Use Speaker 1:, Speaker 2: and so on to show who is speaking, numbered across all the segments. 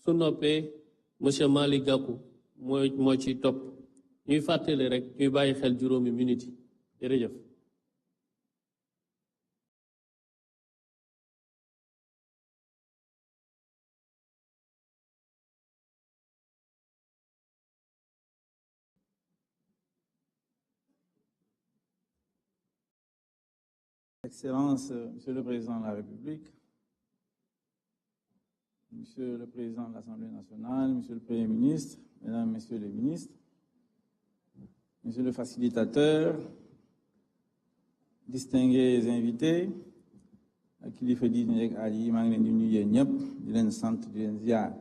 Speaker 1: su noppee monsieur Malick Gakou moo ci topp ñuy fàttali rek ñuy bàyyi xel juróomi minute yi jërëjëf.
Speaker 2: Excellence, Monsieur le Président de la République, Monsieur le Président de l'Assemblée nationale, Monsieur le Premier ministre, Mesdames, Messieurs les ministres, Monsieur le facilitateur, distingués invités, kilifa diine ak aada yi maa ngi leen di nuyu ñëpp di leen sant di leen ziar.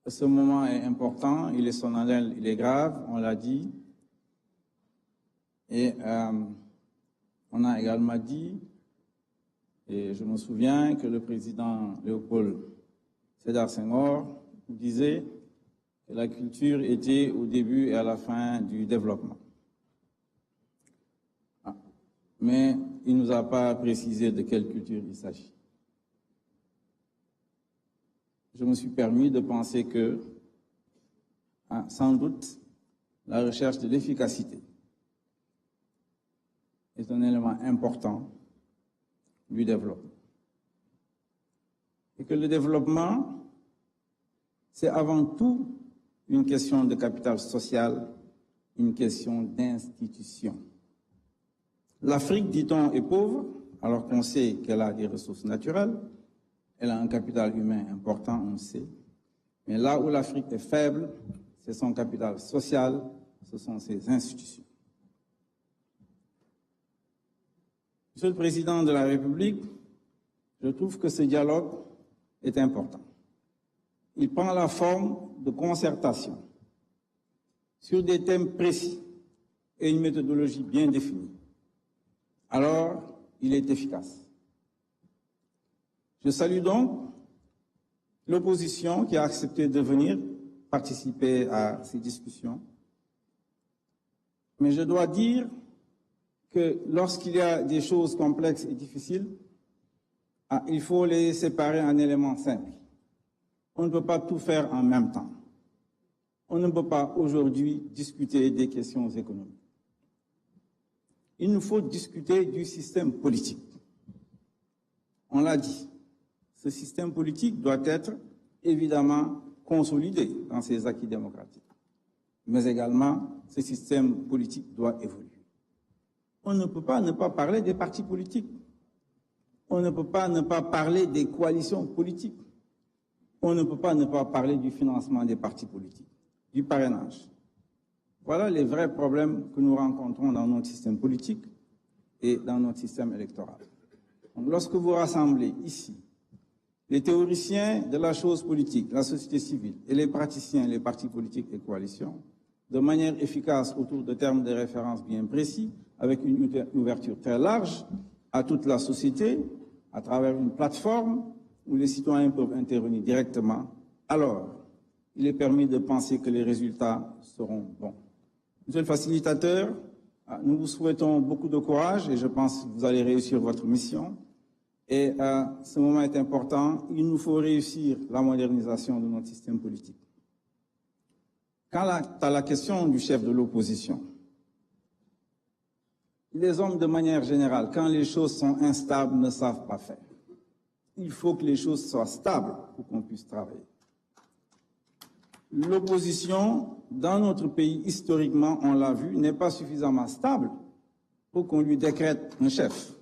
Speaker 2: Ce moment est important, il est solennel, il est grave, on l'a dit, et on a également dit, et je me souviens que le président Léopold Sédar Senghor disait que la culture était au début et à la fin du développement. Mais il ne nous a pas précisé de quelle culture il s'agit. Je me suis permis de penser que, sans doute, la recherche de l'efficacité est un élément important du développement. Et que le développement, c'est avant tout une question de capital social, une question d'institution. L'Afrique, dit-on, est pauvre, alors qu'on sait qu'elle a des ressources naturelles, elle a un capital humain important, on le sait. Mais là où l'Afrique est faible, c'est son capital social, ce sont ses institutions. Monsieur le Président de la République, je trouve que ce dialogue est important. Il prend la forme de concertation sur des thèmes précis et une méthodologie bien définie. Alors, il est efficace. Je salue donc l'opposition qui a accepté de venir participer à ces discussions. Mais je dois dire que lorsqu'il y a des choses complexes et difficiles, il faut les séparer en éléments simples. On ne peut pas tout faire en même temps. On ne peut pas aujourd'hui discuter des questions économiques. Il nous faut discuter du système politique. On l'a dit, ce système politique doit être évidemment consolidé dans ses acquis démocratiques. Mais également, ce système politique doit évoluer. On ne peut pas ne pas parler des partis politiques. On ne peut pas ne pas parler des coalitions politiques. On ne peut pas ne pas parler du financement des partis politiques, du parrainage. Voilà les vrais problèmes que nous rencontrons dans notre système politique et dans notre système électoral. Donc, lorsque vous rassemblez ici les théoriciens de la chose politique, la société civile et les praticiens, les partis politiques et coalitions, de manière efficace autour de termes de référence bien précis, avec une ouverture très large à toute la société, à travers une plateforme où les citoyens peuvent intervenir directement, alors il est permis de penser que les résultats seront bons. Monsieur le facilitateur, nous vous souhaitons beaucoup de courage et je pense que vous allez réussir votre mission. Et ce moment est important, il nous faut réussir la modernisation de notre système politique. Quant à la question du chef de l'opposition, les hommes de manière générale, quand les choses sont instables, ne savent pas faire. Il faut que les choses soient stables pour qu'on puisse travailler. L'opposition, dans notre pays, historiquement, on l'a vu, n'est pas suffisamment stable pour qu'on lui décrète un chef.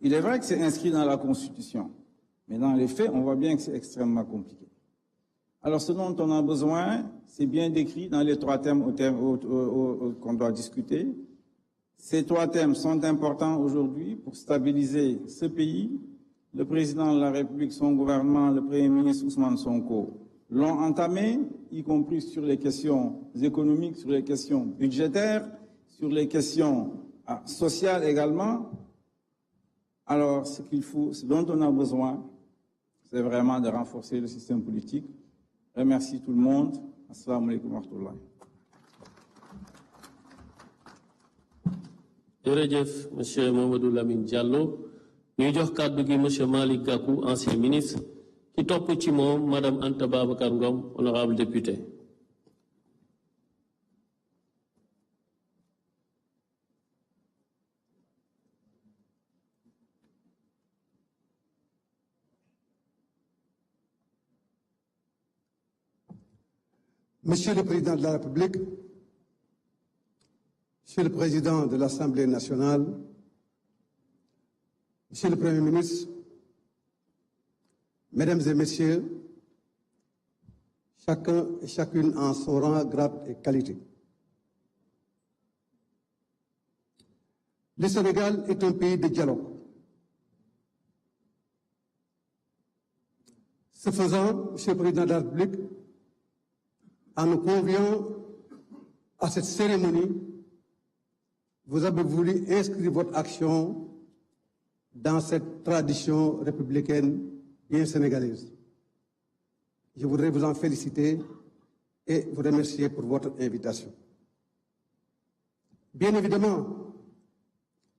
Speaker 2: Il est vrai que c'est inscrit dans la Constitution, mais dans les faits, on voit bien que c'est extrêmement compliqué. Alors, ce dont on a besoin, c'est bien décrit dans les trois thèmes qu'on doit discuter. Ces trois thèmes sont importants aujourd'hui pour stabiliser ce pays. Le président de la République, son gouvernement, le Premier ministre Ousmane Sonko l'ont entamé, y compris sur les questions économiques, sur les questions budgétaires, sur les questions sociales également. Alors, ce dont on a besoin, c'est vraiment de renforcer le système politique. Je remercie tout le monde. Assalamu alaikum wa rahmatullah.
Speaker 1: Jërëjëf monsieur Mamadou Lamine Diallo ñuy jox kàddu gi monsieur Malick Gakou ancien ministre ki topp ci moom madame Anta Babacar Ngom honorable député.
Speaker 3: Monsieur le Président de la République, Monsieur le Président de l'Assemblée nationale, Monsieur le Premier ministre, Mesdames et Messieurs, chacun et chacune en son rang, grade et qualité. Le Sénégal est un pays de dialogue. Ce faisant, Monsieur le Président de la République, en nous conviant à cette cérémonie, vous avez voulu inscrire votre action dans cette tradition républicaine bien sénégalaise. Je voudrais vous en féliciter et vous remercier pour votre invitation. Bien évidemment,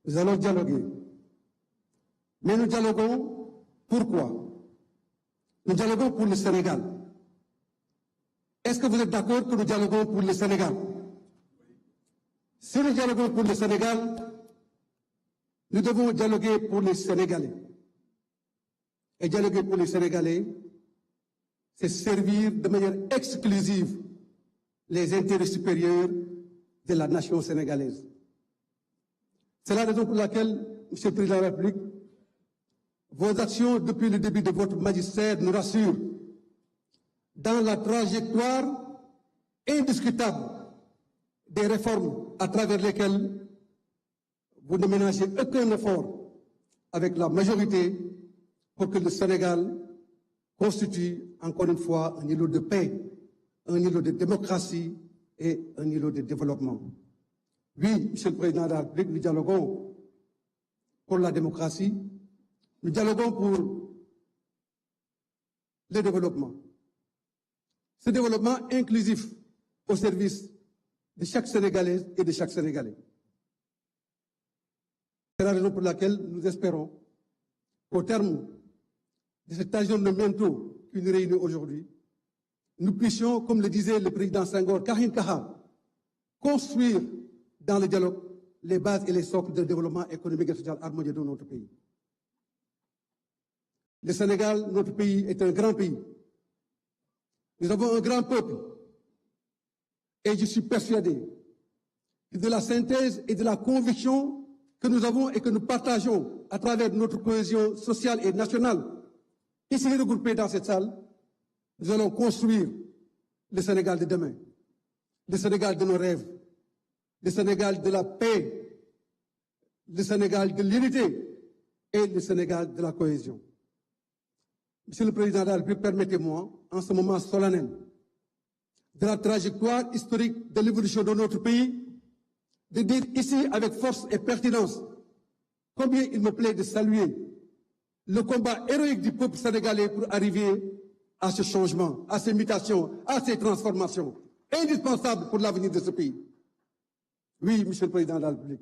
Speaker 3: nous allons dialoguer. Mais nous dialoguons pourquoi? Nous dialoguons pour le Sénégal. Est-ce que vous êtes d'accord que nous dialoguons pour le Sénégal? Si nous dialoguons pour le Sénégal, nous devons dialoguer pour les Sénégalais. Et dialoguer pour les Sénégalais, c'est servir de manière exclusive les intérêts supérieurs de la nation sénégalaise. C'est la raison pour laquelle, Monsieur le Président de la République, vos actions depuis le début de votre magistère nous rassurent dans la trajectoire indiscutable des réformes à travers lesquelles vous ne ménagez aucun effort avec la majorité pour que le Sénégal constitue encore une fois un îlot de paix, un îlot de démocratie et un îlot de développement. Oui, Monsieur le Président de la République, nous dialoguons pour la démocratie, nous dialoguons pour le développement. Ce développement inclusif au service de chaque Sénégalaise et de chaque Sénégalais. C'est la raison pour laquelle nous espérons qu'au terme de cet aggiornamento qui nous réunit aujourd'hui, nous puissions, comme le disait le président Senghor, Kahin Kaha, construire dans le dialogue les bases et les socles de développement économique et social harmonieux de notre pays. Le Sénégal, notre pays, est un grand pays. Nous avons un grand peuple. Et je suis persuadé que de la synthèse et de la conviction que nous avons et que nous partageons à travers notre cohésion sociale et nationale, ici regroupés dans cette salle, nous allons construire le Sénégal de demain, le Sénégal de nos rêves, le Sénégal de la paix, le Sénégal de l'unité et le Sénégal de la cohésion. Monsieur le Président de la République, permettez-moi, en ce moment solennel, de la trajectoire historique de l'évolution de notre pays, de dire ici avec force et pertinence combien il me plaît de saluer le combat héroïque du peuple sénégalais pour arriver à ce changement, à ces mutations, à ces transformations indispensables pour l'avenir de ce pays. Oui, Monsieur le Président de la République,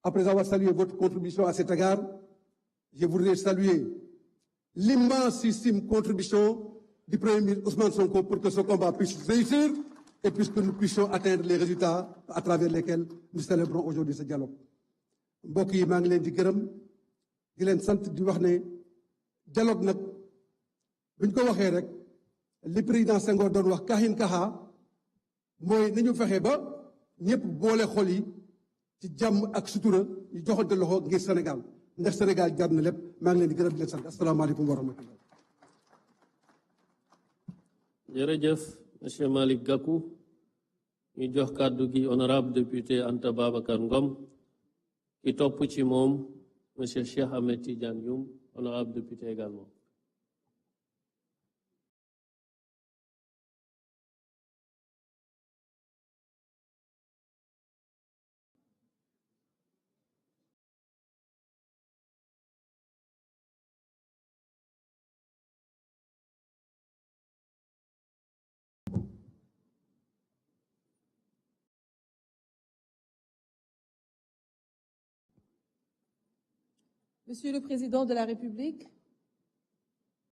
Speaker 3: après avoir salué votre contribution à cet égard, je voudrais saluer l'immensissime contribution du Premier ministre Ousmane Sonko pour que ce combat puisse réussir et puisque nous puissions atteindre les résultats à travers lesquels nous célébrons aujourd'hui ce dialogue. mbokk yi maa ngi leen di gërëm di leen sant di wax ne dialogue nag buñ ko waxee rek li président Senghor doon wax Kahin Kaha mooy nañu fexe ba ñëpp boole xol yi ci jàmm ak sutura ñu joxante loxo ngir Sénégal ndax Sénégal jar na lépp maa ngi leen di gërëm di leen sant asalaamaaleykum wa rahmatullah.
Speaker 1: jërëjëf monsieur Malick Gakou ñu jox kàddu gi honorable député Anta Babacar Ngom ki topp ci moom monsieur Cheikh Ahmed Tidiane Youm honorable député également.
Speaker 4: Monsieur le Président de la République,